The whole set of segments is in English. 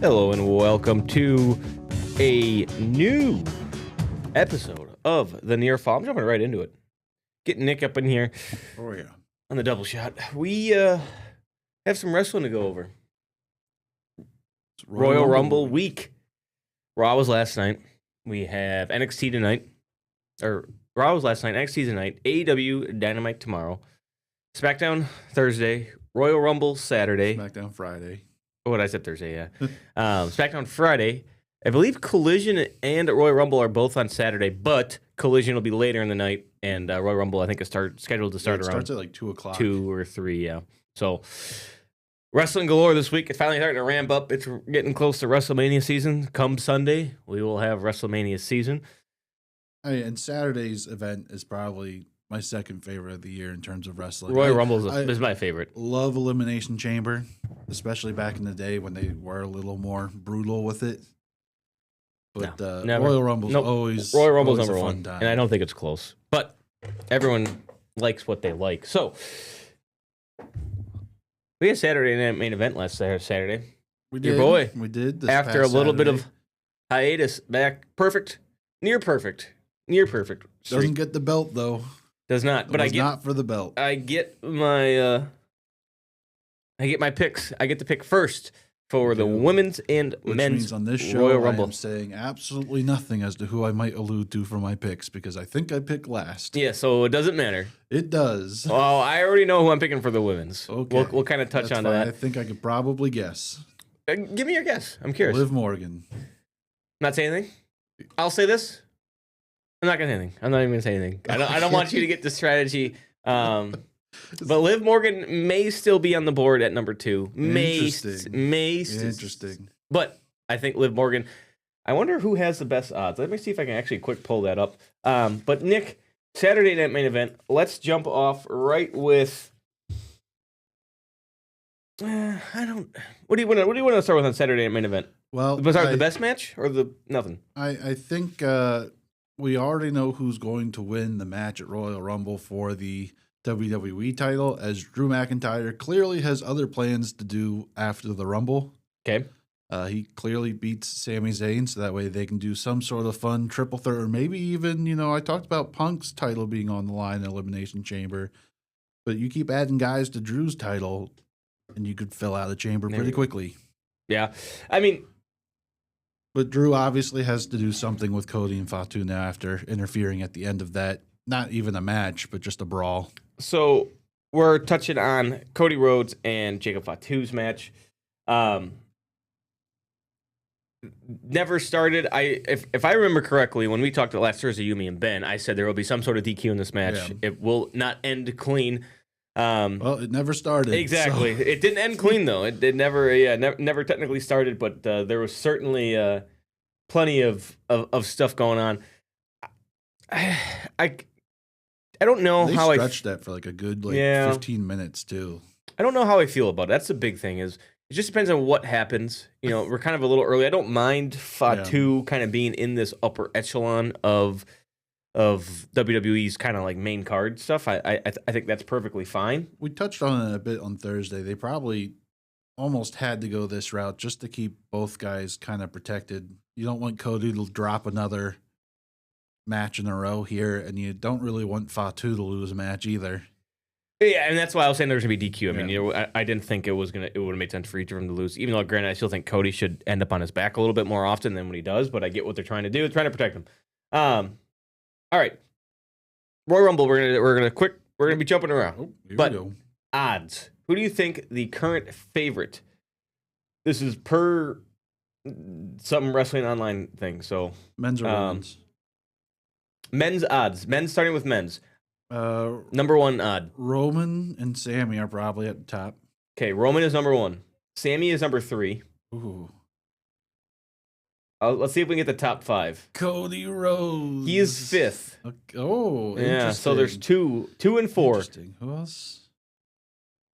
Hello and welcome to a new episode of The Near Fall. I'm jumping right into it. Getting Nick up in here Oh, yeah. on the double shot. We have some wrestling to go over. It's Royal Rumble week. Raw was last night. We have NXT tonight. Or Raw was last night, NXT tonight. AEW Dynamite tomorrow. SmackDown Thursday. Royal Rumble Saturday. SmackDown Friday. What I said Thursday, yeah. SmackDown Friday. I believe Collision and Royal Rumble are both on Saturday, but Collision will be later in the night, and Royal Rumble I think is scheduled to start It around starts at like 2 o'clock. 2 or 3, yeah. So wrestling galore this week. It's finally starting to ramp up. It's getting close to WrestleMania season. Come Sunday, we will have WrestleMania season. And Saturday's event is probably my second favorite of the year in terms of wrestling. Royal Rumble is my favorite. Love Elimination Chamber, especially back in the day when they were a little more brutal with it. But never. Royal Rumble's always Royal Rumble's always number a fun one, time. and I don't think it's close. But everyone likes what they like. So we had Saturday night main event last Saturday. We Your did. boy. We did. This After a past little bit of Saturday. hiatus, back perfect, near perfect. Doesn't get the belt, though. Does not, but It was not for the belt. I get my picks. I get to pick first for the women's and Which men's means on this show, Royal I Rumble. am saying absolutely nothing as to who I might allude to for my picks because I think I picked last. Yeah, so it doesn't matter. It does. Well, I already know who I'm picking for the women's. Okay. We'll kind of touch That's on fine. that. I think I could probably guess. Give me your guess. I'm curious. Liv Morgan. Not say anything. I'll say this. I'm not gonna say anything. I'm not even gonna say anything. I don't want you to get the strategy. But Liv Morgan may still be on the board at number 2. Interesting. Interesting. But I think Liv Morgan. I wonder who has the best odds. Let me see if I can actually quick pull that up. But Nick, Saturday night main event. Let's jump off right with. I don't. What do you want to start with on Saturday night main event? Well, Start with the best match or the nothing? I think we already know who's going to win the match at Royal Rumble for the WWE title, as Drew McIntyre clearly has other plans to do after the Rumble. Okay. He clearly beats Sami Zayn, so that way they can do some sort of fun triple threat, or maybe even, I talked about Punk's title being on the line in Elimination Chamber, but you keep adding guys to Drew's title, and you could fill out a chamber pretty quickly. Yeah. I mean, but Drew obviously has to do something with Cody and Fatu now after interfering at the end of that. Not even a match, but just a brawl. so we're touching on Cody Rhodes and Jacob Fatu's match. Never started. If I remember correctly, when we talked last Thursday, you, me, and Ben, I said there will be some sort of DQ in this match. Yeah. It will not end clean. Well, it never started. Exactly. So. It didn't end clean though. It never, never technically started, but there was certainly plenty of stuff going on. I don't know They how stretched that for like a good 15 minutes too. I don't know how I feel about it. That's the big thing. Is it just depends on what happens. We're kind of a little early. I don't mind Fatu kind of being in this upper echelon of WWE's kind of like main card stuff. I think that's perfectly fine. We touched on it a bit on Thursday. They probably almost had to go this route just to keep both guys kind of protected. You don't want Cody to drop another match in a row here, and you don't really want Fatu to lose a match either. Yeah, and that's why I was saying there's gonna be DQ. I mean, I didn't think it would have made sense for each of them to lose. Even though, granted, I still think Cody should end up on his back a little bit more often than when he does. But I get what they're trying to do. They're trying to protect him. All right, Royal Rumble. We're gonna be jumping around. Oh, here but we go. odds. Who do you think the current favorite? This is per some wrestling online thing. So Men's or women's? men's odds. Men's starting with men's. Number 1 odd. Roman and Sammy are probably at the top. Okay, Roman is number 1. Sammy is number 3. Ooh. Let's see if we can get the top 5. Cody Rhodes. He is 5th. Okay. Oh, Yeah, so there's interesting. 2 and 4. Interesting. Who else?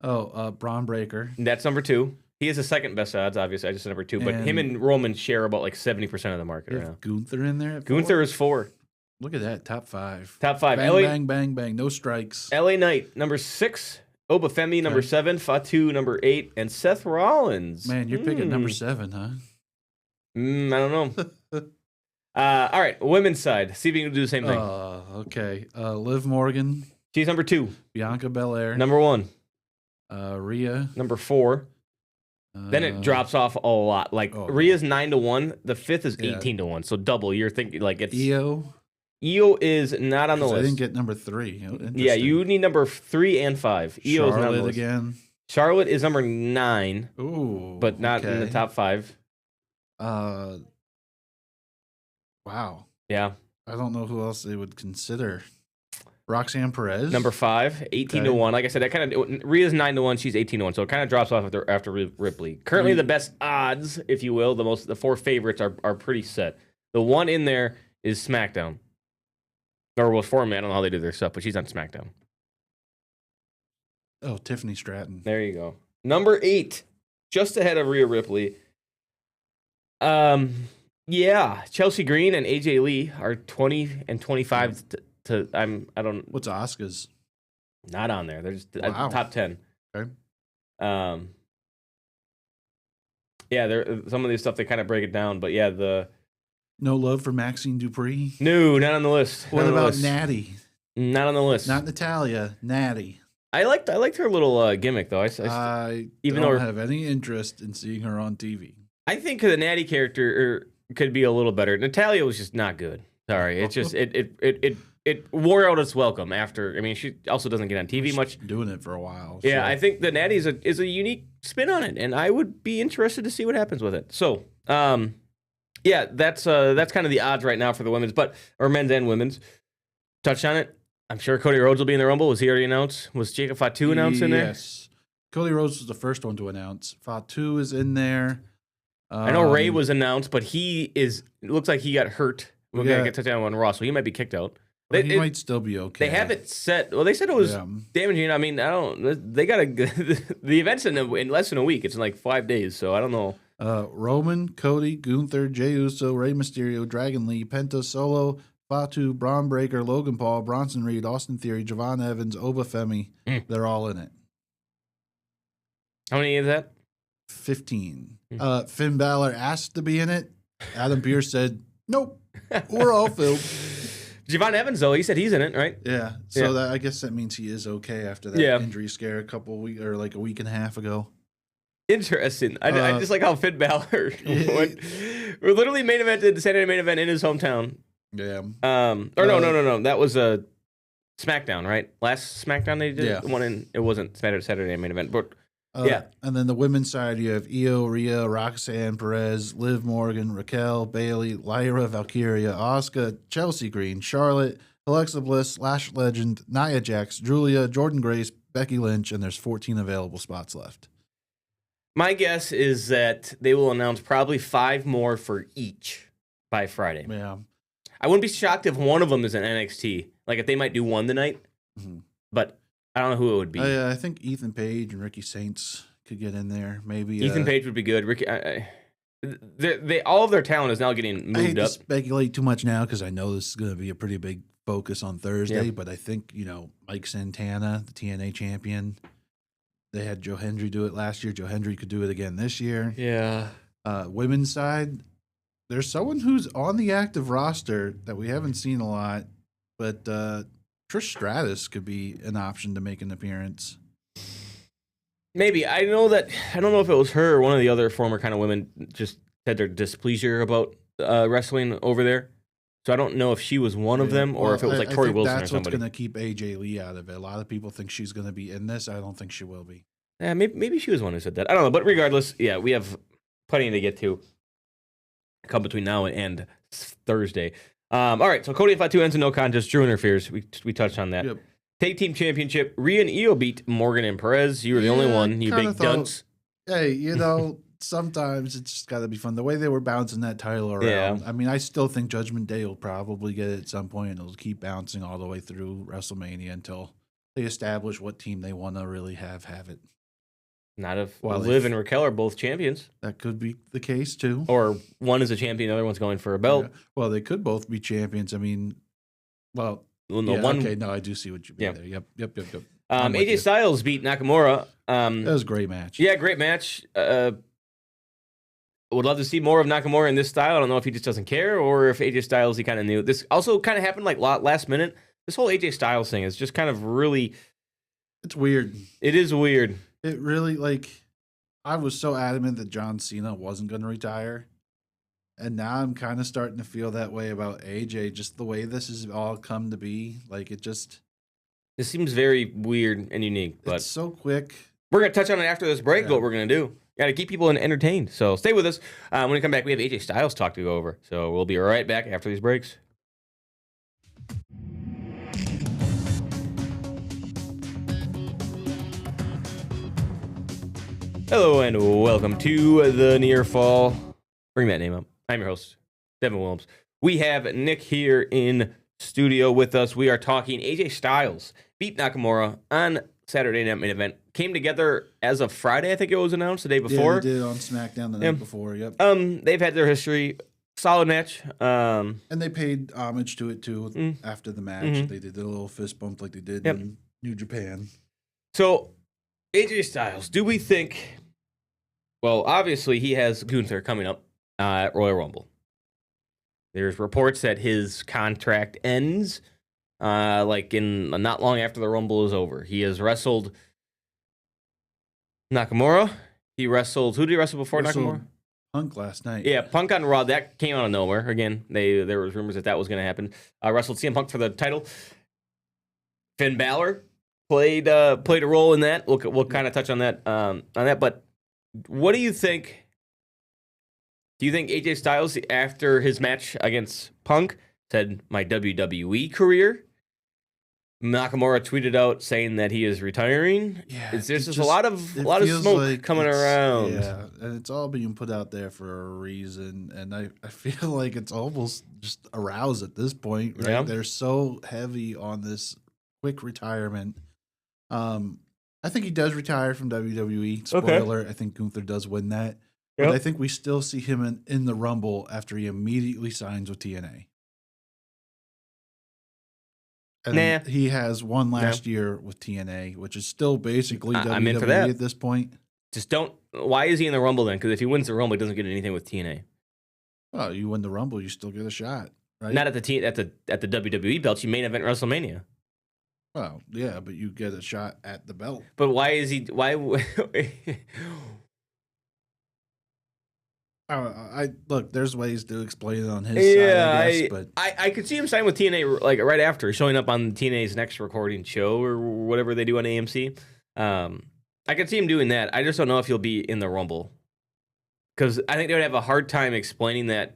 Oh, Braun Breaker. That's number 2. He is the second best odds, obviously. I just said number 2, but him and Roman share about like 70% of the market You right have now. Gunther in there. Gunther is 4. Look at that, top 5. Top 5. Bang, LA, bang, bang, bang. No strikes. LA Knight, number 6. Obafemi, number 7. Fatu, number 8. And Seth Rollins. Man, you're picking number 7, huh? I don't know. All right, women's side. See if you can do the same thing. Okay. Liv Morgan. She's number 2. Bianca Belair. Number 1. Rhea. Number 4. Then it drops off a lot. Like Rhea's 9-1. The 5th is 18-1. So double. You're thinking like it's Io. Io is not on the list. I didn't get number 3. Yeah, you need number 3 and 5. Io's not on the list. Again. Charlotte is number 9. Ooh, but not in the top 5. Wow. Yeah. I don't know who else they would consider. Roxanne Perez. Number 5, 18-1. Like I said, that kind of Rhea's 9-1. She's 18-1. So it kind of drops off after Ripley. Currently, the best odds, if you will, the 4 favorites are pretty set. The one in there is SmackDown. Or was Foreman. I don't know how they do their stuff, but she's on SmackDown. Oh, Tiffany Stratton. There you go. Number 8, just ahead of Rhea Ripley. Yeah, Chelsea Green and AJ Lee are 20 and 25 I don't. What's Asuka's? Not on there. They're just top 10. Okay. Yeah, there some of these stuff they kind of break it down, but yeah, no love for Maxine Dupree. No, not on the list. What about Natty? Not on the list. Not Natalia. Natty. I liked her little gimmick though. I don't have any interest in seeing her on TV. I think the Natty character could be a little better. Natalia was just not good. Sorry, it's just it wore out its welcome after. I mean, she also doesn't get on TV much. Doing it for a while. Yeah, so. I think the Natty is a unique spin on it, and I would be interested to see what happens with it. So, yeah, that's kind of the odds right now for the men's and women's. Touched on it. I'm sure Cody Rhodes will be in the Rumble. Was he already announced? Was Jacob Fatu announced in there? Yes. Cody Rhodes was the first one to announce. Fatu is in there. I know Ray was announced, but it looks like he got hurt. We're going to get touchdown on Raw, so he might be kicked out. He might still be okay. They have it set. Well, they said it was damaging. I mean, I don't. They got the event's in less than a week. It's in like 5 days, so I don't know. Roman, Cody, Gunther, Jey Uso, Rey Mysterio, Dragon Lee, Penta, Solo, Fatu, Braun Breaker, Logan Paul, Bronson Reed, Austin Theory, Javon Evans, Oba Femi. They're all in it. How many is that? 15. Finn Balor asked to be in it. Adam Pearce said, nope, we're all filled. Javon Evans, though, he said he's in it, right? Yeah. So I guess that means he is okay after that injury scare a week and a half ago. Interesting. I just like how Finn Balor went. We're literally main evented the Saturday main event in his hometown. Yeah. No. That was a SmackDown, right? Last SmackDown they did one in. It wasn't Saturday main event, but yeah. And then the women's side, you have Io, Rhea, Roxanne Perez, Liv Morgan, Raquel, Bayley, Lyra, Valkyria, Asuka, Chelsea Green, Charlotte, Alexa Bliss, Lash Legend, Nia Jax, Julia, Jordynne Grace, Becky Lynch, and there's 14 available spots left. My guess is that they will announce probably 5 more for each by Friday. Yeah. I wouldn't be shocked if one of them is an NXT. Like if they might do one tonight, but I don't know who it would be. I think Ethan Page and Ricky Saints could get in there. Maybe Ethan Page would be good. Ricky, all of their talent is now getting moved I hate up. to speculate too much now because I know this is going to be a pretty big focus on Thursday. Yeah. But I think Mike Santana, the TNA champion, they had Joe Hendry do it last year. Joe Hendry could do it again this year. Yeah. Women's side, there's someone who's on the active roster that we haven't seen a lot, but Trish Stratus could be an option to make an appearance. Maybe. I don't know if it was her or one of the other former kind of women just said their displeasure about wrestling over there. So I don't know if she was one of them or if it was like Tori Wilson or somebody. That's what's going to keep AJ Lee out of it. A lot of people think she's going to be in this. I don't think she will be. Yeah, maybe she was one who said that. I don't know. But regardless, yeah, we have plenty to get to come between now and Thursday. All right, so Cody and Fatu ends in no contest. Drew interferes. We touched on that. Yep. Tag team championship. Rhea and Io beat Morgan and Perez. You were the only one. You big dunks. Hey, sometimes it's just got to be fun. The way they were bouncing that title around. Yeah. I mean, I still think Judgment Day will probably get it at some point, and it'll keep bouncing all the way through WrestleMania until they establish what team they want to really have it. Not if Liv and Raquel are both champions. That could be the case, too. Or one is a champion, the other one's going for a belt. Yeah. Well, they could both be champions. I mean, okay, no, I do see what you mean there. Yep. AJ Styles beat Nakamura. That was a great match. Yeah, great match. would love to see more of Nakamura in this style. I don't know if he just doesn't care or if AJ Styles, he kind of knew. This also kind of happened like last minute. This whole AJ Styles thing is just kind of really. It's weird. It is weird. It really, like, I was so adamant that John Cena wasn't going to retire. And now I'm kind of starting to feel that way about AJ, just the way this has all come to be. Like, it just. This seems very weird and unique, but it's so quick. We're going to touch on it after this break, what we're going to do. Got to keep people entertained. So stay with us. When we come back, we have AJ Styles talk to go over. So we'll be right back after these breaks. Hello and welcome to the Near Fall. Bring that name up. I'm your host, Devin Williams. We have Nick here in studio with us. We are talking AJ Styles beat Nakamura on Saturday Night Main Event. Came together as of Friday, I think it was announced the day before. Yeah, they did on SmackDown the night before. Yep. They've had their history. Solid match. And they paid homage to it too after the match. Mm-hmm. They did a little fist bump like they did in New Japan. So, AJ Styles, do we think? Well, obviously he has Gunther coming up at Royal Rumble. There's reports that his contract ends like in not long after the Rumble is over. He has wrestled Nakamura. He wrestled. Who did he wrestle before Nakamura? Punk last night. Yeah, Punk on Raw. That came out of nowhere. Again, there was rumors that was going to happen. Wrestled CM Punk for the title. Finn Balor played a role in that. We'll kind of touch on that. But what do you think? Do you think AJ Styles, after his match against Punk, said my WWE career? Nakamura tweeted out saying that he is retiring. Yeah, there's just a lot of smoke like coming around. Yeah, and it's all being put out there for a reason. And I feel like it's almost just aroused at this point. Right? Yeah. They're so heavy on this quick retirement. I think he does retire from WWE. Spoiler: okay. I think Gunther does win that. But I think we still see him in the Rumble after he immediately signs with TNA. And he has one last year with TNA, which is still basically WWE at this point. Just don't. Why is he in the Rumble then? Because if he wins the Rumble, he doesn't get anything with TNA. Well, you win the Rumble, you still get a shot, right? Not at the WWE belt. You main event WrestleMania. Well, yeah, but you get a shot at the belt. But why is he? Why? Look. There's ways to explain it on his side, I guess, but I could see him sign with TNA like right after showing up on TNA's next recording show or whatever they do on AMC. I could see him doing that. I just don't know if he'll be in the Rumble because I think they would have a hard time explaining that.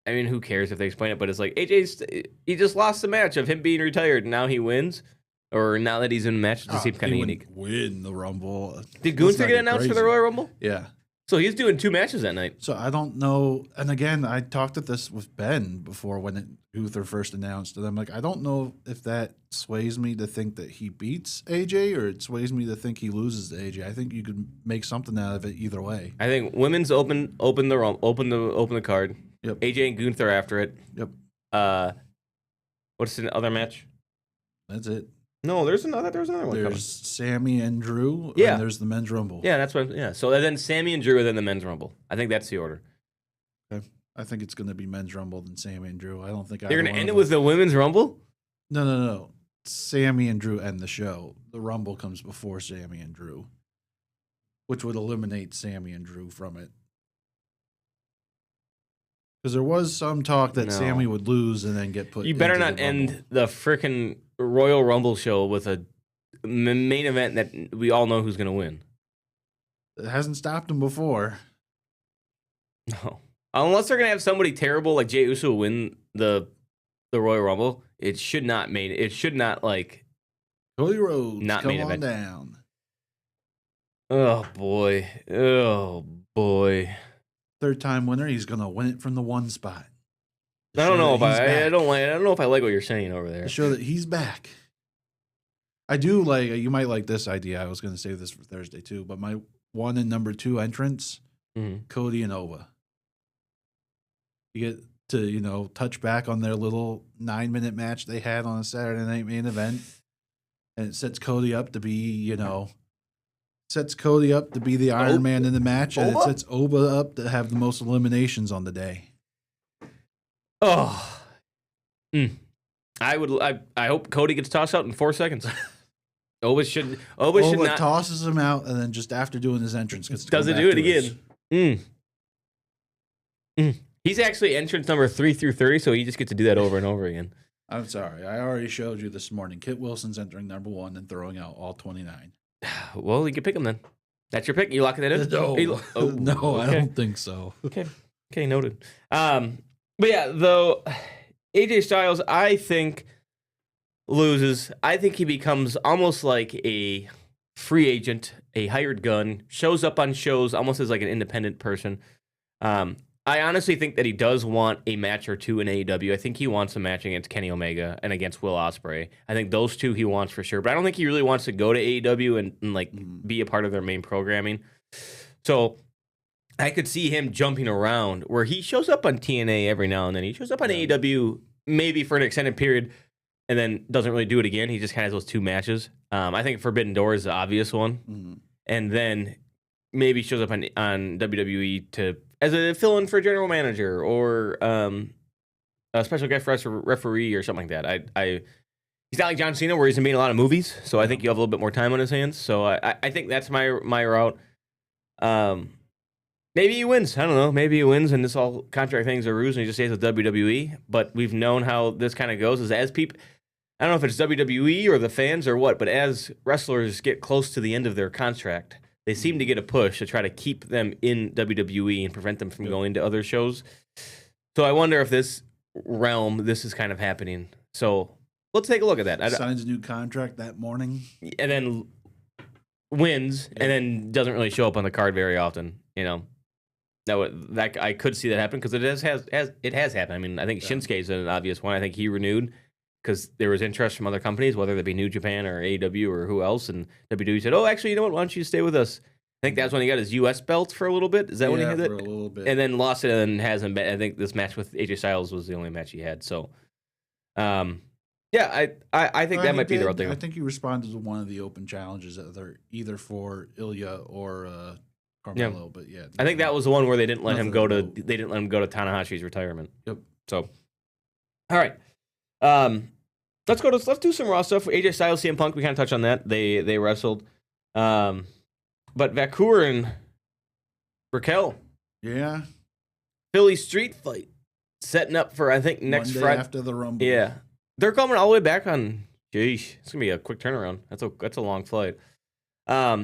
I mean, who cares if they explain it? But it's like he just lost the match of him being retired, and now he wins. Or now that he's in the match, it just seems kind of unique. Win the Rumble. Did Gunther get announced for the Royal Rumble? Yeah. So he's doing 2 matches that night. So I don't know. And again, I talked at this with Ben before when Gunther first announced it. I'm like, I don't know if that sways me to think that he beats AJ or it sways me to think he loses to AJ. I think you could make something out of it either way. I think women's open the card. Yep. AJ and Gunther after it. Yep. What's the other match? That's it. No, there's another one. There's Sammy and Drew. Yeah. And there's the men's Rumble. Yeah, that's what. Yeah. So then Sammy and Drew, and then the men's Rumble. I think that's the order. Okay. I think it's going to be men's Rumble then Sammy and Drew. I don't think they're going to end it with the women's Rumble. No. Sammy and Drew end the show. The Rumble comes before Sammy and Drew, which would eliminate Sammy and Drew from it. Because there was some talk that Sammy would lose and then get put. You better not end the frickin' Royal Rumble show with a main event that we all know who's going to win. It hasn't stopped him before. No, unless they're going to have somebody terrible like Jey Uso win the Royal Rumble, it should not like Cody Rhodes. Not come main on event. Down. Oh boy. Third time winner, he's gonna win it from the one spot. I don't know I don't know if I like what you're saying over there. To show that he's back. I do like. You might like this idea. I was gonna save this for Thursday too, but my 1 and number 2 entrants, Cody and Ova. You get to touch back on their little 9-minute match they had on a Saturday Night Main Event, and it sets Cody up to be sets Cody up to be the Iron Man in the match, and it Oba? sets Oba up to have the most eliminations on the day. Oh. I hope Cody gets tossed out in 4 seconds. Oba should not. Tosses him out, and then just after doing his entrance, gets to Does go it back do it to his- again? He's actually entrance number 3 through 30, so he just gets to do that over and over again. I'm sorry. I already showed you this morning. Kit Wilson's entering number 1 and throwing out all 29. Well, you can pick him then. That's your pick. You locking that in? No, no, okay. I don't think so. Okay, noted. But yeah, though AJ Styles, I think loses. I think he becomes almost like a free agent, a hired gun, shows up on shows almost as like an independent person. I honestly think that he does want a match or two in AEW. I think he wants a match against Kenny Omega and against Will Ospreay. I think those two he wants for sure. But I don't think he really wants to go to AEW and like be a part of their main programming. So I could see him jumping around where he shows up on TNA every now and then. He shows up on AEW maybe for an extended period and then doesn't really do it again. He just kind of has those two matches. I think Forbidden Door is the obvious one. And then maybe shows up on WWE as a fill-in for general manager or a special guest referee or something like that. He's not like John Cena where he's made a lot of movies, so I think you have a little bit more time on his hands. So I think that's my route. Maybe he wins. I don't know. Maybe he wins and this all contract thing's a ruse and he just stays with WWE. But we've known how this kind of goes is as people, I don't know if it's WWE or the fans or what, but as wrestlers get close to the end of their contract, they seem to get a push to try to keep them in WWE and prevent them from going to other shows. So I wonder if this is kind of happening. So let's take a look at that. Signs a new contract that morning. And then wins and then doesn't really show up on the card very often, you know. That I could see that happen because it has happened. I mean, I think Shinsuke is an obvious one. I think he renewed because there was interest from other companies, whether they be New Japan or AEW or who else, and WWE said, "Oh, actually, you know what? Why don't you stay with us?" I think that's when he got his U.S. belt for a little bit. Is that when he had it? For a little bit, and then lost it and hasn't been. I think this match with AJ Styles was the only match he had. So, I think that might be the right thing. I think he responded to one of the open challenges, either for Ilya or Carmelo. But yeah, I think that was the one where they didn't let him go to Tanahashi's retirement. Yep. So, all right. Let's do some Raw stuff. AJ Styles, CM Punk, we kind of touched on that. They wrestled. But Vancouver and Raquel. Yeah. Philly street fight. Setting up for, I think, next Monday Friday. after the Rumble. Yeah. They're coming all the way back on. Sheesh. It's going to be a quick turnaround. That's a long flight. Are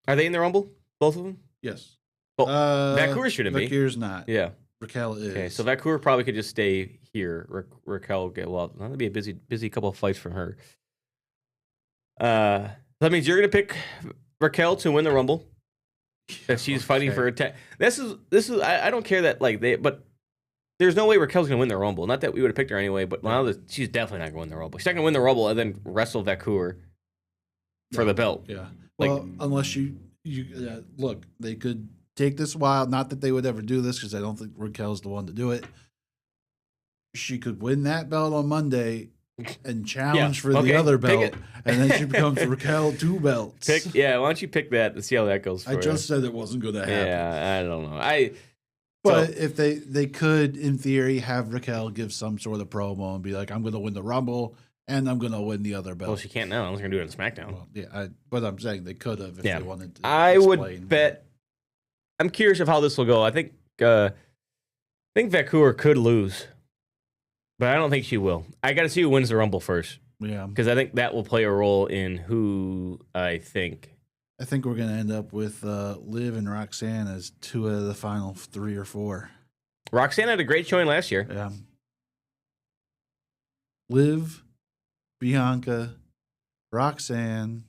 they in the Rumble? Both of them? Yes. Well, Vancouver shouldn't be. Vancouver's not. Yeah. Raquel is. Okay, so Vancouver probably could just stay here. Raquel that'll be a busy couple of fights for her. That means you're gonna pick Raquel to win the Rumble. That she's fighting for a This is I don't care that but there's no way Raquel's gonna win the Rumble. Not that we would have picked her anyway, but now that she's definitely not gonna win the Rumble. She's not gonna win the Rumble and then wrestle Vancouver for the belt. Yeah. Well, unless you look, they could take this while. Not that they would ever do this because I don't think Raquel's the one to do it. She could win that belt on Monday and challenge for the other belt, and then she becomes Raquel 2 belts. Why don't you pick that and see how that goes? I just said it wasn't going to happen. Yeah, I don't know. But if they could, in theory, have Raquel give some sort of promo and be like, "I'm going to win the Rumble and I'm going to win the other belt." Well, she can't now. I'm going to do it on SmackDown. Well, but I'm saying they could have if they wanted to. I would bet. I'm curious of how this will go. I think Vancouver could lose, but I don't think she will. I got to see who wins the Rumble first. Yeah, because I think that will play a role in who I think. I think we're going to end up with Liv and Roxanne as 2 out of the final 3 or 4. Roxanne had a great showing last year. Yeah. Liv, Bianca, Roxanne,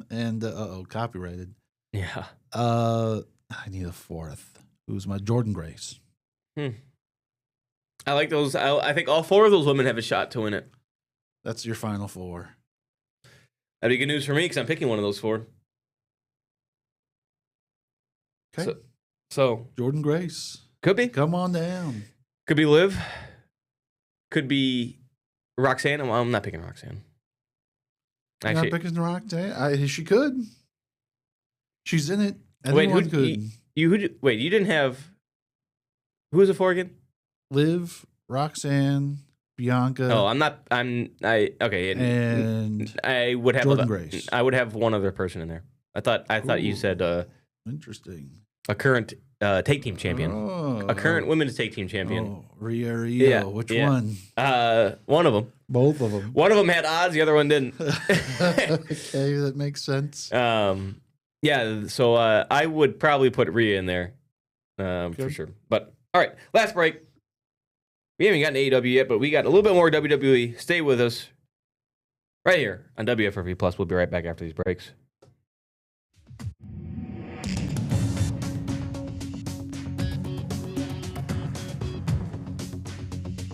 and copyrighted. Yeah. I need a 4th. Who's my Jordan Grace? I like those. I think all 4 of those women have a shot to win it. That's your final 4. That'd be good news for me because I'm picking one of those 4. Okay. So Jordan Grace. Could be. Come on down. Could be Liv. Could be Roxanne. I'm not picking Roxanne. You're Actually, not picking Roxanne? She could. She's in it. wait, Anyone could. wait, you didn't have who was it for again? Liv, Roxanne, Bianca. Oh, okay, and I would have Jordan Grace. I would have one other person in there. I thought you said interesting. a current tag team champion, a current women's tag team champion. Oh, Rhea. Yeah, Which yeah. one? One of them. Both of them. One of them had odds, the other one didn't. Okay, that makes sense. Yeah. So I would probably put Rhea in there, for sure. But all right, last break. We haven't gotten AEW yet, but we got a little bit more WWE. Stay with us right here on WFRV Plus. We'll be right back after these breaks.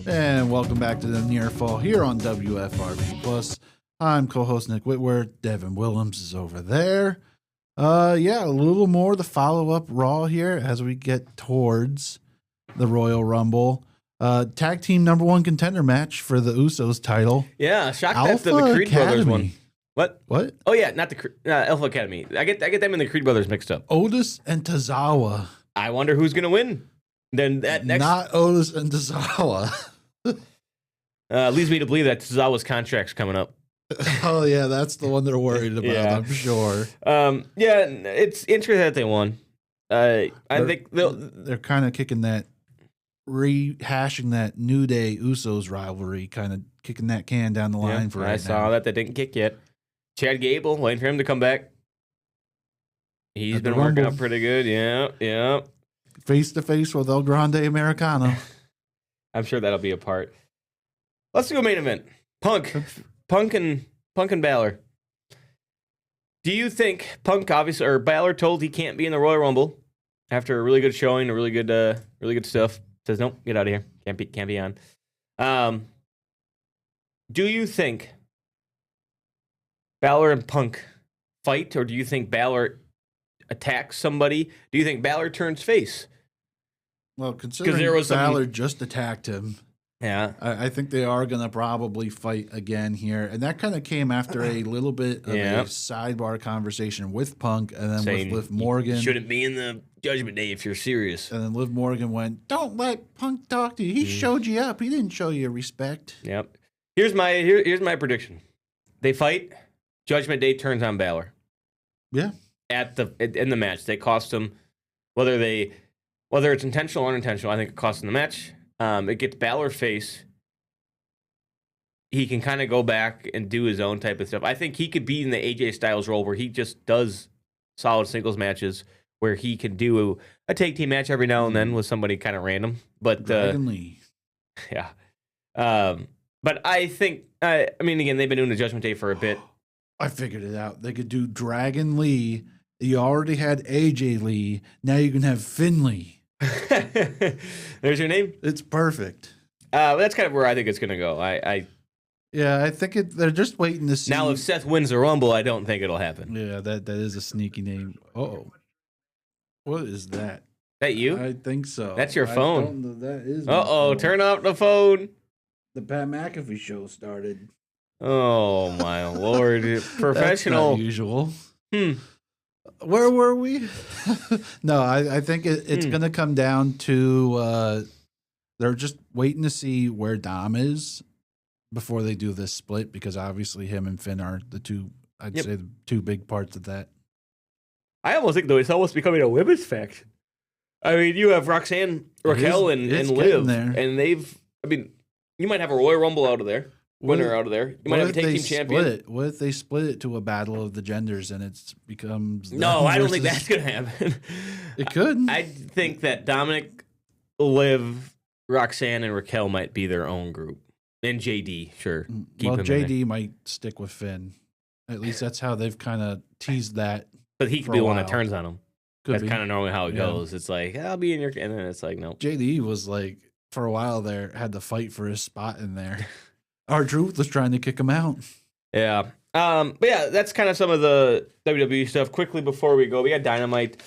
And welcome back to the Near Fall here on WFRV Plus. I'm co-host Nick Whitworth. Devin Willems is over there. A little more the follow-up Raw here as we get towards the Royal Rumble. Tag team number 1 contender match for the Usos title. Yeah, shocked that the Creed Brothers won. What? Oh yeah, not the Alpha Academy. I get them and the Creed Brothers mixed up. Otis and Tozawa. I wonder who's gonna win. Then that next not Otis and Tozawa. Leads me to believe that Tozawa's contract's coming up. Oh yeah, that's the one they're worried about. Yeah. I'm sure. It's interesting that they won. I think they're kind of kicking that, rehashing that New Day Usos rivalry, kind of kicking that can down the line for right now. I saw that didn't kick yet. Chad Gable, waiting for him to come back. He's been working out pretty good. Yeah. Face to face with El Grande Americano. I'm sure that'll be a part. Let's do a main event. Punk and Balor. Do you think Punk obviously or Balor told he can't be in the Royal Rumble after a really good showing, a really good stuff? Says nope, get out of here. Can't be on. Do you think Balor and Punk fight, or do you think Balor attacks somebody? Do you think Balor turns face? Well, considering Balor just attacked him, yeah, I think they are going to probably fight again here. And that kind of came after a little bit of a sidebar conversation with Punk and then with Liv Morgan. Shouldn't be in the Judgment Day if you're serious. And then Liv Morgan went, don't let Punk talk to you. He showed you up. He didn't show you respect. Yep. Here's my prediction. They fight. Judgment Day turns on Balor. Yeah. In the match. They cost him, whether it's intentional or unintentional, I think it cost him the match. It gets Balor face. He can kind of go back and do his own type of stuff. I think he could be in the AJ Styles role where he just does solid singles matches where he can do a tag team match every now and then with somebody kind of random. But yeah. But I think, again, they've been doing the Judgment Day for a bit. I figured it out. They could do Dragon Lee. You already had AJ Lee. Now you can have Finley. There's your name. It's perfect. That's kind of where I think it's going to go. I think they're just waiting to see. Now, if Seth wins the Rumble, I don't think it'll happen. Yeah, that is a sneaky name. Uh-oh. What is that? That you? I think so. That's your phone. That is. Uh-oh, turn off the phone. The Pat McAfee show started. Oh, my Lord. Professional. That's not usual. Where were we? No, I think it's going to come down to they're just waiting to see where Dom is before they do this split, because obviously him and Finn are the two, I'd say the two big parts of that. I almost think, though, it's almost becoming a women's faction. I mean, you have Roxanne, Raquel, and Liv, and they've, you might have a Royal Rumble out of there. Winner out of there. You might have a tag team champion. What if they split it to a battle of the genders and it becomes... No, I don't think that's going to happen. It could. I think that Dominic, Liv, Roxanne, and Raquel might be their own group. And JD, sure. JD might stick with Finn. At least that's how they've kind of teased that. But he could be the one that turns on him. That's kind of normally how it goes. It's like, I'll be in your... And then it's like, no. JD was like, for a while there, had to fight for his spot in there. R-Truth was trying to kick him out. Yeah. But yeah, that's kind of some of the WWE stuff. Quickly before we go, we got Dynamite.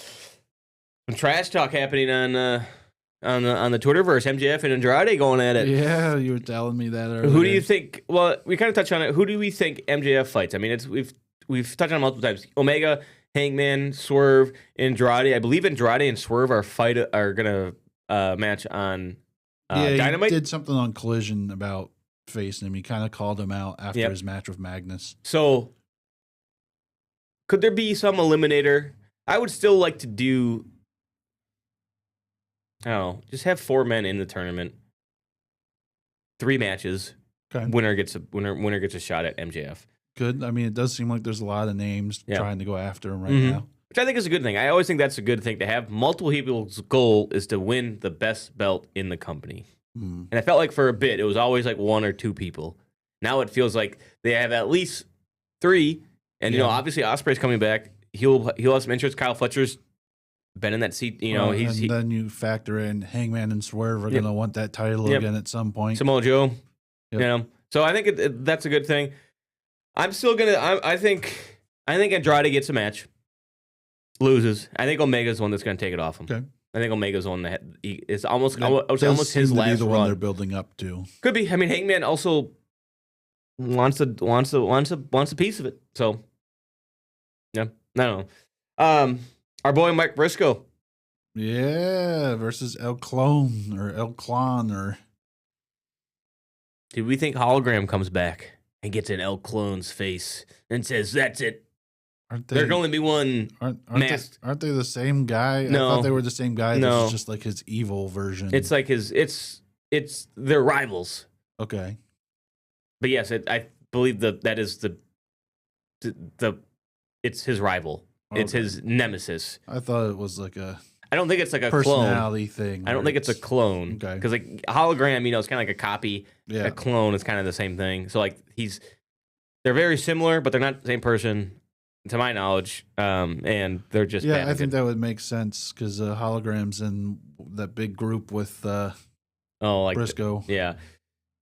Some trash talk happening on on the Twitterverse. MJF and Andrade going at it. Yeah, you were telling me that earlier. Who do you think? Well, we kind of touched on it. Who do we think MJF fights? I mean, we've touched on it multiple times. Omega, Hangman, Swerve, Andrade. I believe Andrade and Swerve are gonna match on Dynamite. He did something on Collision about facing him. He kind of called him out after his match with Magnus. So, could there be some eliminator? I would still like to do. I don't know. Just have 4 men in the tournament. 3 matches. Okay. Winner gets a shot at MJF. Good. I mean, it does seem like there's a lot of names trying to go after him right now. Which I think is a good thing. I always think that's a good thing to have. Multiple people's goal is to win the best belt in the company. And I felt like for a bit, it was always like 1 or 2 people. Now it feels like they have at least 3. And, you know, obviously Ospreay's coming back. He'll have some interest. Kyle Fletcher's been in that seat. You know, then you factor in Hangman and Swerve are going to want that title again at some point. Samoa Joe. You know, so I think that's a good thing. I'm still gonna. I think Andrade gets a match, loses. I think Omega's the one that's gonna take it off him. Okay. I think Omega's the one that it's almost his last one run. They're building up to. Could be. I mean, Hangman also wants a piece of it. So yeah, I don't know. Our boy Mike Briscoe. Yeah, versus El Clone or El Clon or. Do we think Hologram comes back and gets in El Clone's face and says, "That's it"? There can only be one masked. Aren't they the same guy? No. I thought they were the same guy. No. This is just like his evil version. It's like it's their rivals. Okay. But yes, I believe that is the it's his rival. Okay. It's his nemesis. I thought it was like a. I don't think it's like a personality clone. thing. I don't think it's a clone. Okay. Because like Hologram, you know, it's kind of like a copy. Yeah. A clone is kind of the same thing. So like they're very similar, but they're not the same person, to my knowledge. And they're just I think that would make sense because Hologram's in that big group with Briscoe.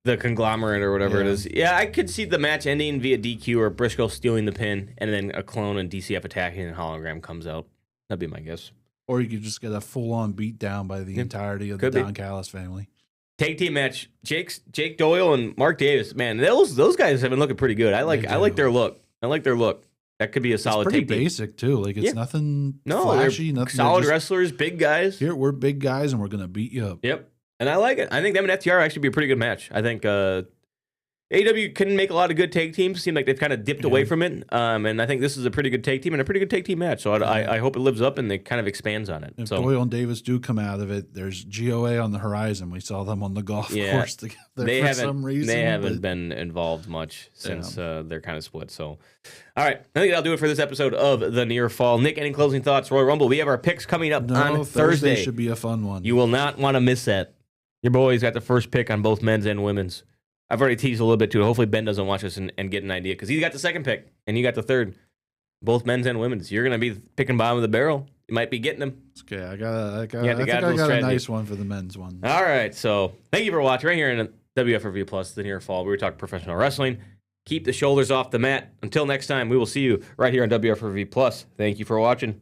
The conglomerate or whatever it is. Yeah, I could see the match ending via DQ or Briscoe stealing the pin, and then a clone and DCF attacking, and Hologram comes out. That'd be my guess. Or you could just get a full-on beatdown by the entirety of the Don Callis family. Tag team match: Jake Doyle and Mark Davis. Man, those guys have been looking pretty good. I like their look. That could be a solid pretty tag team. Basic too. Like it's nothing flashy. Nothing solid wrestlers, big guys. Here we're big guys and we're gonna beat you up. Yep, and I like it. I think them and FTR actually be a pretty good match. I think AEW can make a lot of good tag teams. Seem like they've kind of dipped away from it. And I think this is a pretty good tag team and a pretty good tag team match. So I hope it lives up and it kind of expands on it. If Doyle and Davis do come out of it, there's GOA on the horizon. We saw them on the golf course together for some reason. They haven't been involved much since they're kind of split. So, all right. I think that'll do it for this episode of The Near Fall. Nick, any closing thoughts? Royal Rumble, we have our picks coming up on Thursday. Should be a fun one. You will not want to miss that. Your boys got the first pick on both men's and women's. I've already teased a little bit too. Hopefully Ben doesn't watch us and get an idea because he got the second pick and you got the third. Both men's and women's. You're gonna be picking bottom of the barrel. You might be getting them. Okay, I got a nice one for the men's one. All right, so thank you for watching right here in WF Review Plus, The Near Fall, where we talk professional wrestling. Keep the shoulders off the mat. Until next time, we will see you right here on WF Review Plus. Thank you for watching.